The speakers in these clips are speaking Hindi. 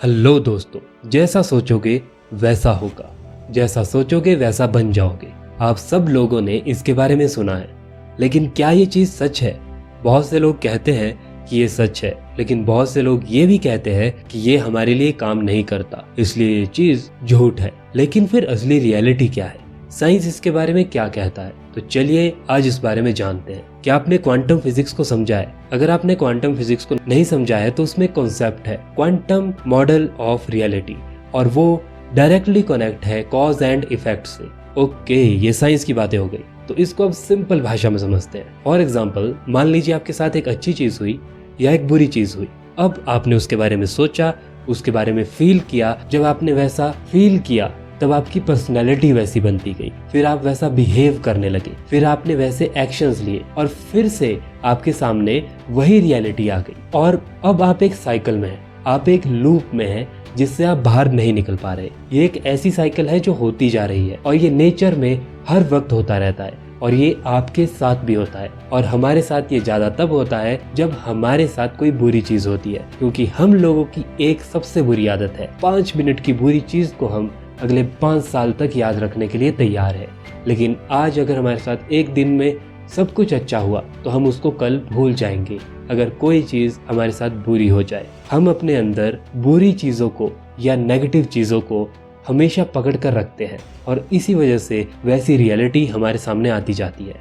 हेलो दोस्तों, जैसा सोचोगे वैसा होगा, जैसा सोचोगे वैसा बन जाओगे। आप सब लोगों ने इसके बारे में सुना है, लेकिन क्या ये चीज सच है? बहुत से लोग कहते हैं कि ये सच है, लेकिन बहुत से लोग ये भी कहते हैं कि ये हमारे लिए काम नहीं करता, इसलिए ये चीज झूठ है। लेकिन फिर असली रियलिटी क्या है? साइंस इसके बारे में क्या कहता है? तो चलिए आज इस बारे में जानते हैं। क्या आपने क्वांटम फिजिक्स को समझा है? अगर आपने क्वांटम फिजिक्स को नहीं समझा है तो उसमें कॉन्सेप्ट है क्वांटम मॉडल ऑफ रियलिटी, और वो डायरेक्टली कनेक्ट है कॉज एंड इफेक्ट से। ओके, ये साइंस की बातें हो गई, तो इसको अब सिंपल भाषा में समझते हैं। फॉर एग्जाम्पल, मान लीजिए आपके साथ एक अच्छी चीज हुई या एक बुरी चीज हुई। अब आपने उसके बारे में सोचा, उसके बारे में फील किया। जब आपने वैसा फील किया तब आपकी पर्सनैलिटी वैसी बनती गई, फिर आप वैसा बिहेव करने लगे, फिर आपने वैसे एक्शंस लिए और फिर से आपके सामने वही रियलिटी आ गई। और अब आप एक साइकिल में हैं, आप एक लूप में हैं जिससे आप बाहर नहीं निकल पा रहे। ये एक ऐसी साइकिल है जो होती जा रही है और ये नेचर में हर वक्त होता रहता है, और ये आपके साथ भी होता है। और हमारे साथ ये ज्यादा तब होता है जब हमारे साथ कोई बुरी चीज होती है, क्योंकि हम लोगों की एक सबसे बुरी आदत है 5 मिनट की बुरी चीज को हम अगले 5 साल तक याद रखने के लिए तैयार है। लेकिन आज अगर हमारे साथ एक दिन में सब कुछ अच्छा हुआ तो हम उसको कल भूल जाएंगे। अगर कोई चीज हमारे साथ बुरी हो जाए, हम अपने अंदर बुरी चीजों को या नेगेटिव चीजों को हमेशा पकड़ कर रखते हैं, और इसी वजह से वैसी रियलिटी हमारे सामने आती जाती है।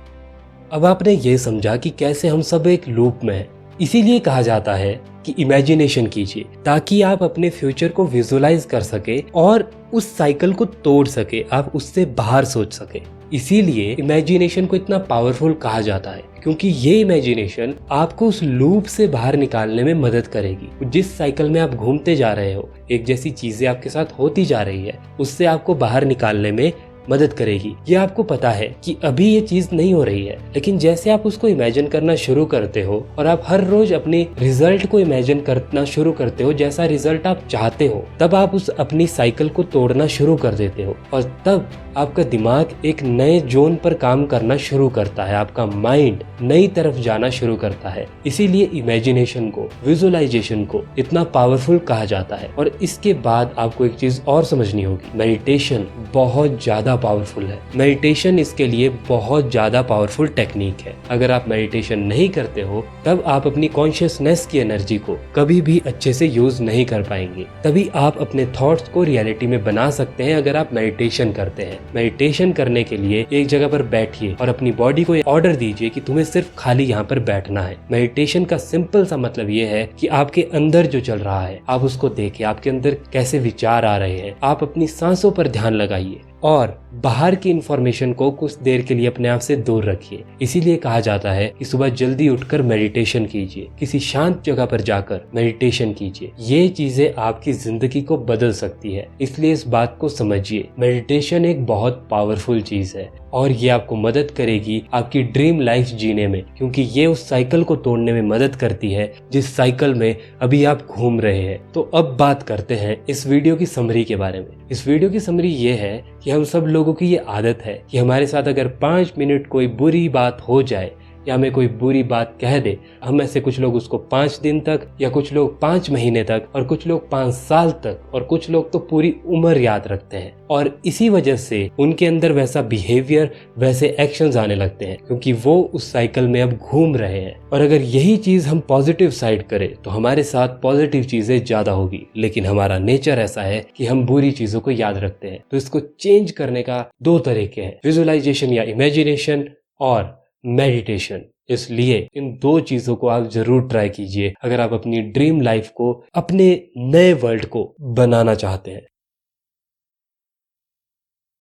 अब आपने ये समझा कि कैसे हम सब एक लूप में हैं। इसीलिए कहा जाता है कि इमेजिनेशन कीजिए, ताकि आप अपने फ्यूचर को विजुलाइज कर सके और उस साइकिल को तोड़ सके, आप उससे बाहर सोच सके। इसीलिए इमेजिनेशन को इतना पावरफुल कहा जाता है, क्योंकि ये इमेजिनेशन आपको उस लूप से बाहर निकालने में मदद करेगी। जिस साइकिल में आप घूमते जा रहे हो, एक जैसी चीजें आपके साथ होती जा रही है, उससे आपको बाहर निकालने में मदद करेगी। ये आपको पता है कि अभी ये चीज नहीं हो रही है, लेकिन जैसे आप उसको इमेजिन करना शुरू करते हो और आप हर रोज अपने रिजल्ट को इमेजिन करना शुरू करते हो जैसा रिजल्ट आप चाहते हो, तब आप उस अपनी साइकिल को तोड़ना शुरू कर देते हो, और तब आपका दिमाग एक नए जोन पर काम करना शुरू करता है, आपका माइंड नई तरफ जाना शुरू करता है। इसीलिए इमेजिनेशन को, विजुअलाइजेशन को इतना पावरफुल कहा जाता है। और इसके बाद आपको एक चीज और समझनी होगी, मेडिटेशन बहुत ज्यादा पावरफुल है। मेडिटेशन इसके लिए बहुत ज्यादा पावरफुल टेक्निक है। अगर आप मेडिटेशन नहीं करते हो तब आप अपनी कॉन्शियसनेस की एनर्जी को कभी भी अच्छे से यूज नहीं कर पाएंगे। तभी आप अपने थॉट्स को रियलिटी में बना सकते हैं अगर आप मेडिटेशन करते हैं। मेडिटेशन करने के लिए एक जगह पर बैठिए और अपनी बॉडी को ऑर्डर दीजिए कि तुम्हें सिर्फ खाली यहाँ पर बैठना है। मेडिटेशन का सिंपल सा मतलब ये है कि आपके अंदर जो चल रहा है आप उसको देखिए, आपके अंदर कैसे विचार आ रहे हैं। आप अपनी सांसों पर ध्यान लगाइए और बाहर की इंफॉर्मेशन को कुछ देर के लिए अपने आप से दूर रखिए। इसीलिए कहा जाता है कि सुबह जल्दी उठकर मेडिटेशन कीजिए, किसी शांत जगह पर जाकर मेडिटेशन कीजिए। ये चीजें आपकी जिंदगी को बदल सकती है, इसलिए इस बात को समझिए। मेडिटेशन एक बहुत पावरफुल चीज है और ये आपको मदद करेगी आपकी ड्रीम लाइफ जीने में, क्योंकि ये उस साइकिल को तोड़ने में मदद करती है जिस साइकिल में अभी आप घूम रहे हैं। तो अब बात करते हैं इस वीडियो की समरी के बारे में। इस वीडियो की समरी ये है कि हम सब लोगों की ये आदत है कि हमारे साथ अगर 5 मिनट कोई बुरी बात हो जाए या हमें कोई बुरी बात कह दे, हम में से कुछ लोग उसको 5 दिन तक, या कुछ लोग 5 महीने तक, और कुछ लोग 5 साल तक, और कुछ लोग तो पूरी उम्र याद रखते हैं। और इसी वजह से उनके अंदर वैसा बिहेवियर, वैसे एक्शंस आने लगते हैं, क्योंकि वो उस साइकिल में अब घूम रहे हैं। और अगर यही चीज हम पॉजिटिव साइड करें तो हमारे साथ पॉजिटिव चीजें ज्यादा होगी। लेकिन हमारा नेचर ऐसा है कि हम बुरी चीजों को याद रखते हैं। तो इसको चेंज करने का 2 तरीके हैं, विजुअलाइजेशन या इमेजिनेशन और मेडिटेशन। इसलिए इन 2 चीजों को आप जरूर ट्राई कीजिए अगर आप अपनी ड्रीम लाइफ को, अपने नए वर्ल्ड को बनाना चाहते हैं।